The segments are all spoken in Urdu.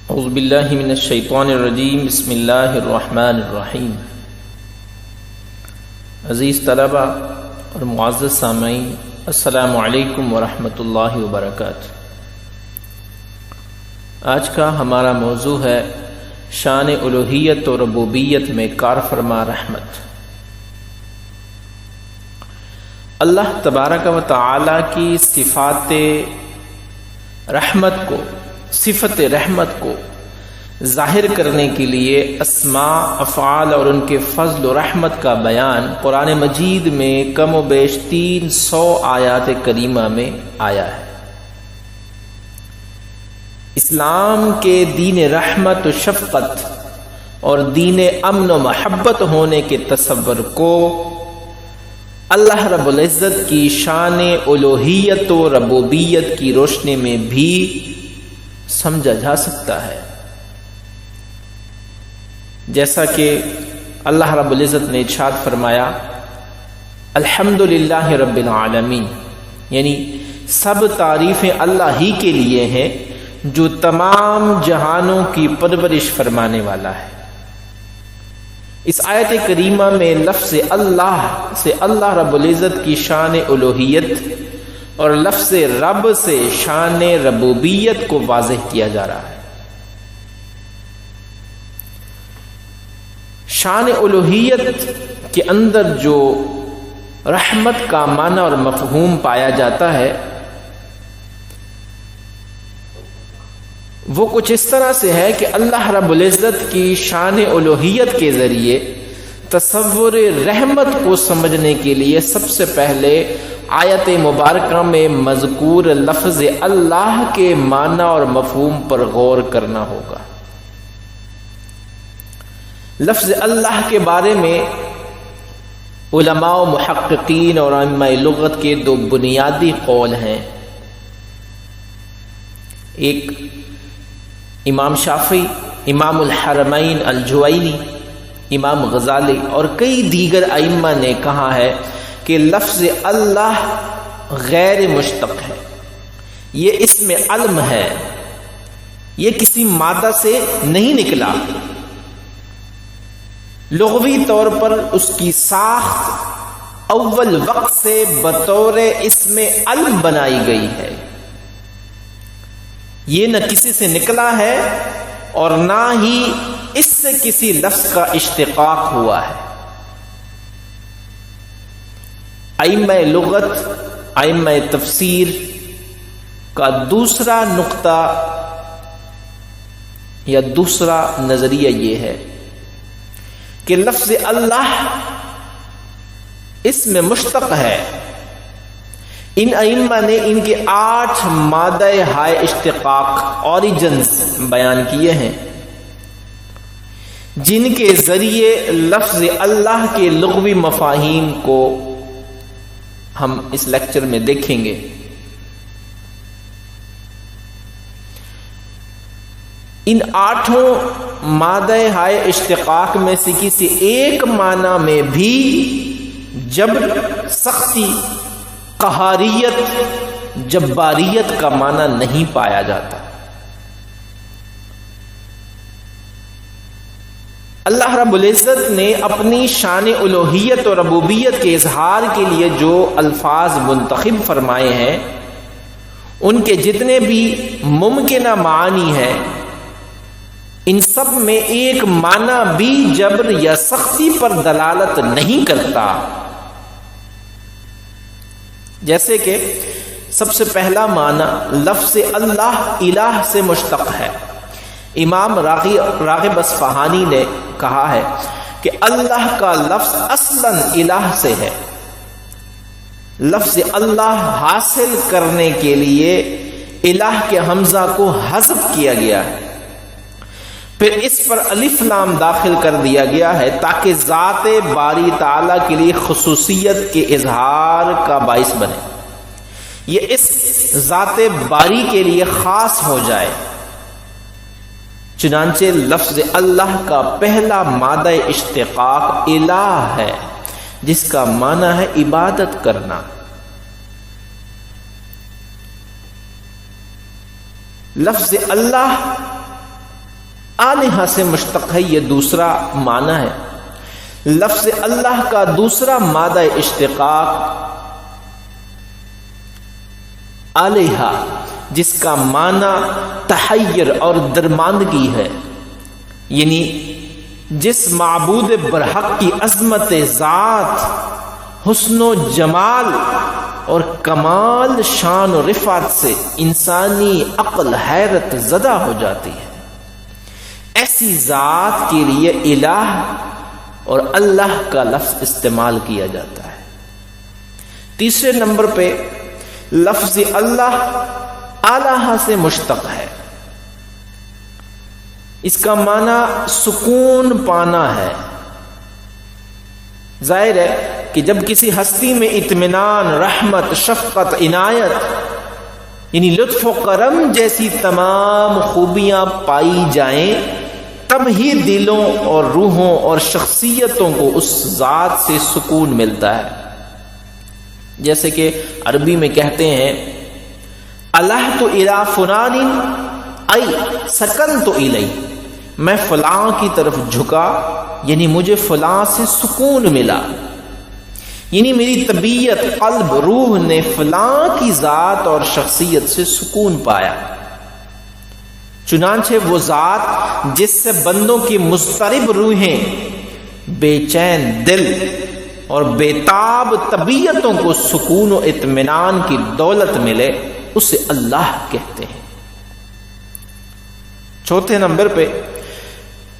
اعوذ باللہ من الشیطان الرجیم بسم اللہ الرحمن الرحیم۔ عزیز طلبہ اور معزز سامعین، السلام علیکم ورحمۃ اللہ وبرکاتہ۔ آج کا ہمارا موضوع ہے شان الوہیت اور ربوبیت میں کار فرما رحمت۔ اللہ تبارک و تعالی کی صفات رحمت کو ظاہر کرنے کے لیے اسماء، افعال اور ان کے فضل و رحمت کا بیان قرآن مجید میں کم و بیش 300 آیات کریمہ میں آیا ہے۔ اسلام کے دین رحمت و شفقت اور دین امن و محبت ہونے کے تصور کو اللہ رب العزت کی شان الوہیت و ربوبیت کی روشنی میں بھی سمجھا جا سکتا ہے، جیسا کہ اللہ رب العزت نے ارشاد فرمایا الحمدللہ رب العالمین، یعنی سب تعریفیں اللہ ہی کے لیے ہیں جو تمام جہانوں کی پرورش فرمانے والا ہے۔ اس آیت کریمہ میں لفظ اللہ سے اللہ رب العزت کی شان الوہیت اور لفظ رب سے شان ربوبیت کو واضح کیا جا رہا ہے۔ شان الوہیت کے اندر جو رحمت کا معنی اور مفہوم پایا جاتا ہے وہ کچھ اس طرح سے ہے کہ اللہ رب العزت کی شان الوہیت کے ذریعے تصور رحمت کو سمجھنے کے لیے سب سے پہلے آیت مبارکہ میں مذکور لفظ اللہ کے معنی اور مفہوم پر غور کرنا ہوگا۔ لفظ اللہ کے بارے میں علماء و محققین اور ائمہ لغت کے دو بنیادی قول ہیں۔ ایک امام شافعی، امام الحرمین الجوینی، امام غزالی اور کئی دیگر ائمہ نے کہا ہے کہ لفظ اللہ غیر مشتق ہے، یہ اسم علم ہے، یہ کسی مادہ سے نہیں نکلا، لغوی طور پر اس کی ساخت اول وقت سے بطور اسم علم بنائی گئی ہے، یہ نہ کسی سے نکلا ہے اور نہ ہی اس سے کسی لفظ کا اشتقاق ہوا ہے۔ ائمہ لغت، ائمہ تفسیر کا دوسرا نقطہ یا دوسرا نظریہ یہ ہے کہ لفظ اللہ اس میں مشتق ہے۔ ان ائمہ نے ان کے 8 مادہ ہائے اشتقاق اوریجنز بیان کیے ہیں جن کے ذریعے لفظ اللہ کے لغوی مفاہیم کو ہم اس لیکچر میں دیکھیں گے۔ ان 8 مادہ ہائے اشتقاق میں سے کسی ایک معنی میں بھی جبر، سختی، قہاریت، جباریت کا معنی نہیں پایا جاتا۔ اللہ رب العزت نے اپنی شان الوہیت اور ربوبیت کے اظہار کے لیے جو الفاظ منتخب فرمائے ہیں ان کے جتنے بھی ممکنہ معانی ہیں ان سب میں ایک معنی بھی جبر یا سختی پر دلالت نہیں کرتا۔ جیسے کہ سب سے پہلا معنی لفظ اللہ الہ سے مشتق ہے۔ امام راغب اصفہانی نے کہا ہے کہ اللہ کا لفظ اصلاً الہ سے ہے۔ لفظ اللہ حاصل کرنے کے لیے الہ کے حمزہ کو حذف کیا گیا ہے، پھر اس پر الف لام داخل کر دیا گیا ہے تاکہ ذات باری تعالیٰ کے لیے خصوصیت کے اظہار کا باعث بنے، یہ اس ذات باری کے لیے خاص ہو جائے۔ چنانچہ لفظ اللہ کا پہلا مادہ اشتقاق الہ ہے جس کا معنی ہے عبادت کرنا۔ لفظ اللہ آلہہ سے مشتق ہے، یہ دوسرا معنی ہے۔ لفظ اللہ کا دوسرا مادہ اشتقاق آلہہ، جس کا معنی تحیر اور درماندگی ہے، یعنی جس معبود برحق کی عظمت ذات، حسن و جمال اور کمال شان و رفعت سے انسانی عقل حیرت زدہ ہو جاتی ہے، ایسی ذات کے لیے الہ اور اللہ کا لفظ استعمال کیا جاتا ہے۔ تیسرے نمبر پہ لفظ اللہ آلہہ سے مشتق ہے، اس کا معنی سکون پانا ہے۔ ظاہر ہے کہ جب کسی ہستی میں اطمینان، رحمت، شفقت، عنایت یعنی لطف و کرم جیسی تمام خوبیاں پائی جائیں، تب ہی دلوں اور روحوں اور شخصیتوں کو اس ذات سے سکون ملتا ہے۔ جیسے کہ عربی میں کہتے ہیں الہت الی فلان ای سکنت الی، میں فلاں کی طرف جھکا یعنی مجھے فلاں سے سکون ملا، یعنی میری طبیعت، قلب، روح نے فلاں کی ذات اور شخصیت سے سکون پایا۔ چنانچہ وہ ذات جس سے بندوں کی مضطرب روحیں، بے چین دل اور بےتاب طبیعتوں کو سکون و اطمینان کی دولت ملے، اسے اللہ کہتے ہیں۔ چوتھے نمبر پہ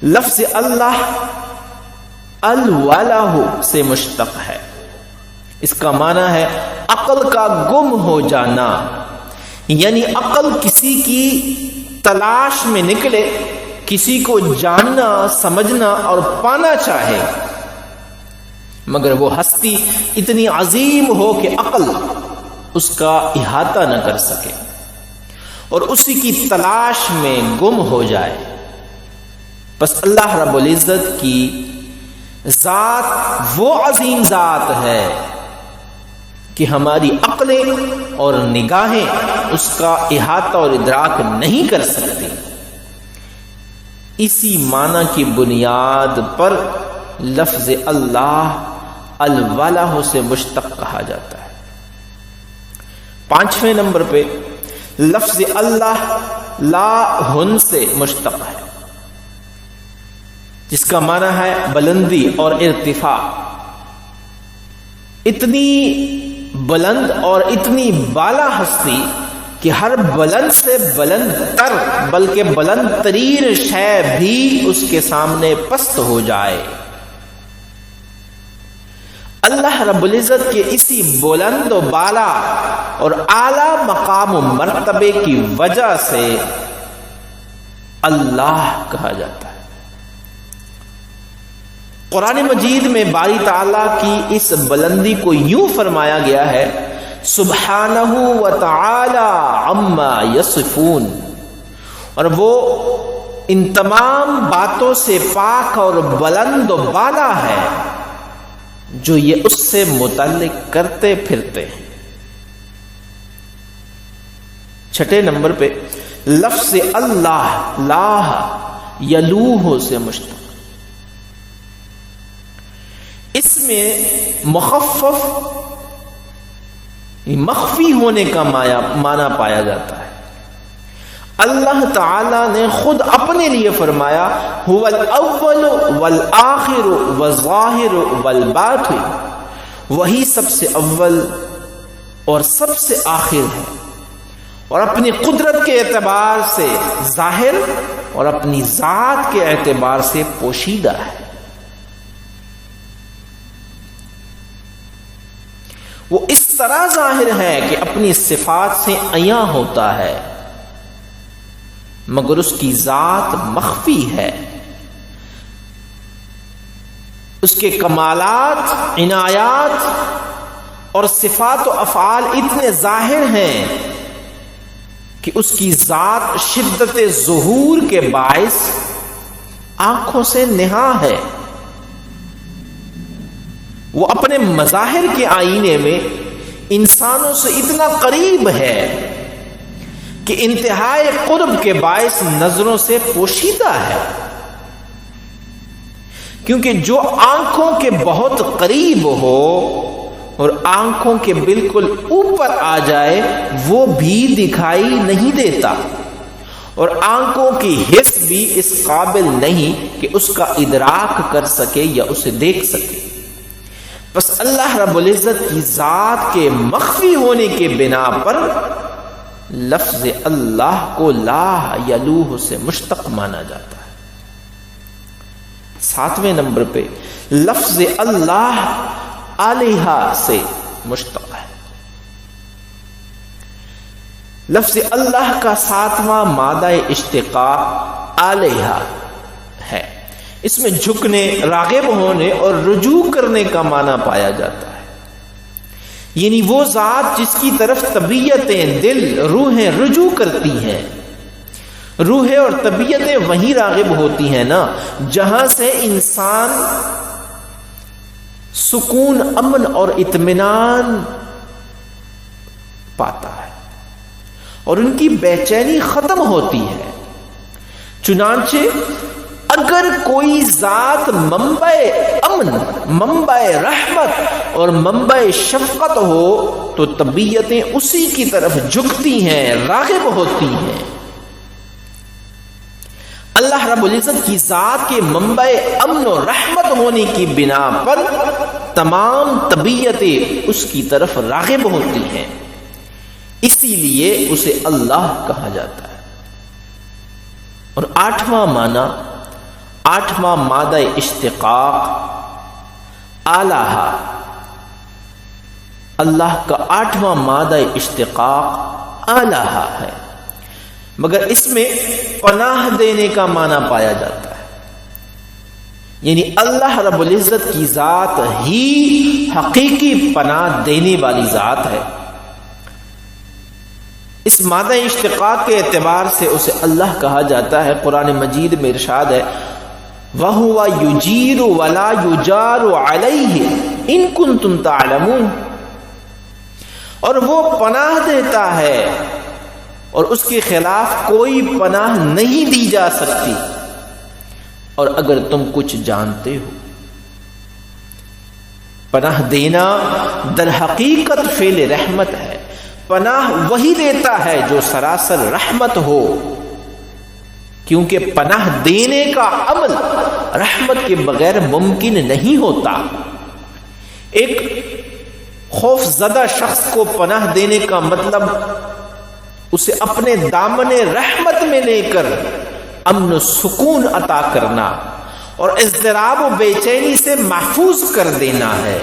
لفظ اللہ الولہ سے مشتق ہے، اس کا معنی ہے عقل کا گم ہو جانا، یعنی عقل کسی کی تلاش میں نکلے، کسی کو جاننا، سمجھنا اور پانا چاہے، مگر وہ ہستی اتنی عظیم ہو کہ عقل اس کا احاطہ نہ کر سکے اور اسی کی تلاش میں گم ہو جائے۔ بس اللہ رب العزت کی ذات وہ عظیم ذات ہے کہ ہماری عقلیں اور نگاہیں اس کا احاطہ اور ادراک نہیں کر سکتی۔ اسی معنی کی بنیاد پر لفظ اللہ الولہ سے مشتق کہا جاتا ہے۔ پانچویں نمبر پہ لفظ اللہ لا ہن سے مشتق ہے، جس کا معنی ہے بلندی اور ارتفاع۔ اتنی بلند اور اتنی بالا ہستی کہ ہر بلند سے بلند تر بلکہ بلند ترین شے بھی اس کے سامنے پست ہو جائے۔ اللہ رب العزت کے اسی بلند و بالا اور اعلی مقام و مرتبے کی وجہ سے اللہ کہا جاتا ہے۔ قرآن مجید میں باری تعالیٰ کی اس بلندی کو یوں فرمایا گیا ہے سبحانہ و تعالی عما یصفون، اور وہ ان تمام باتوں سے پاک اور بلند و بالا ہے جو یہ اس سے متعلق کرتے پھرتے ہیں۔ چھٹے نمبر پہ لفظ اللہ لاہ یلوہ سے مشتق، اس میں مخفف مخفی ہونے کا معنی پایا جاتا ہے۔ اللہ تعالی نے خود اپنے لیے فرمایا هو الاول والآخر والظاہر والباطن، وہی سب سے اول اور سب سے آخر ہے، اور اپنی قدرت کے اعتبار سے ظاہر اور اپنی ذات کے اعتبار سے پوشیدہ ہے۔ وہ اس طرح ظاہر ہے کہ اپنی صفات سے عیاں ہوتا ہے، مگر اس کی ذات مخفی ہے۔ اس کے کمالات، عنایات اور صفات و افعال اتنے ظاہر ہیں کہ اس کی ذات شدت ظہور کے باعث آنکھوں سے نہا ہے۔ وہ اپنے مظاہر کے آئینے میں انسانوں سے اتنا قریب ہے کہ انتہائی قرب کے باعث نظروں سے پوشیدہ ہے، کیونکہ جو آنکھوں کے بہت قریب ہو اور آنکھوں کے بالکل اوپر آ جائے وہ بھی دکھائی نہیں دیتا، اور آنکھوں کی حس بھی اس قابل نہیں کہ اس کا ادراک کر سکے یا اسے دیکھ سکے۔ بس اللہ رب العزت کی ذات کے مخفی ہونے کے بنا پر لفظ اللہ کو لا یلوہ سے مشتق مانا جاتا ہے۔ 7ویں نمبر پہ لفظ اللہ الہ سے مشتق ہے۔ لفظ اللہ کا 7واں مادہ اشتقاق الہ ہے، اس میں جھکنے، راغب ہونے اور رجوع کرنے کا معنی پایا جاتا ہے، یعنی وہ ذات جس کی طرف طبیعتیں، دل، روحیں رجوع کرتی ہیں۔ روحیں اور طبیعتیں وہیں راغب ہوتی ہیں نا جہاں سے انسان سکون، امن اور اطمینان پاتا ہے اور ان کی بے چینی ختم ہوتی ہے۔ چنانچہ اگر کوئی ذات منبع امن، منبع رحمت اور منبع شفقت ہو تو طبیعتیں اسی کی طرف جھکتی ہیں، راغب ہوتی ہیں۔ اللہ رب العزت کی ذات کے منبع امن و رحمت ہونے کی بنا پر تمام طبیعتیں اس کی طرف راغب ہوتی ہیں، اسی لیے اسے اللہ کہا جاتا ہے۔ اور 8واں معنی، 8واں مادہ اشتقاق الہ، اللہ کا 8واں مادہ اشتقاق الہ ہے، مگر اس میں پناہ دینے کا معنی پایا جاتا ہے، یعنی اللہ رب العزت کی ذات ہی حقیقی پناہ دینے والی ذات ہے۔ اس مادہ اشتقاق کے اعتبار سے اسے اللہ کہا جاتا ہے۔ قرآن مجید میں ارشاد ہے وَهُوَ يُجِيرُ وَلَا يُجَارُ عَلَيْهِ إِن كُنتُمْ تَعْلَمُونَ، اور وہ پناہ دیتا ہے اور اس کے خلاف کوئی پناہ نہیں دی جا سکتی، اور اگر تم کچھ جانتے ہو۔ پناہ دینا در حقیقت فعل رحمت ہے، پناہ وہی دیتا ہے جو سراسر رحمت ہو، کیونکہ پناہ دینے کا عمل رحمت کے بغیر ممکن نہیں ہوتا۔ ایک خوف زدہ شخص کو پناہ دینے کا مطلب اسے اپنے دامن رحمت میں لے کر امن و سکون عطا کرنا اور اضطراب و بے چینی سے محفوظ کر دینا ہے۔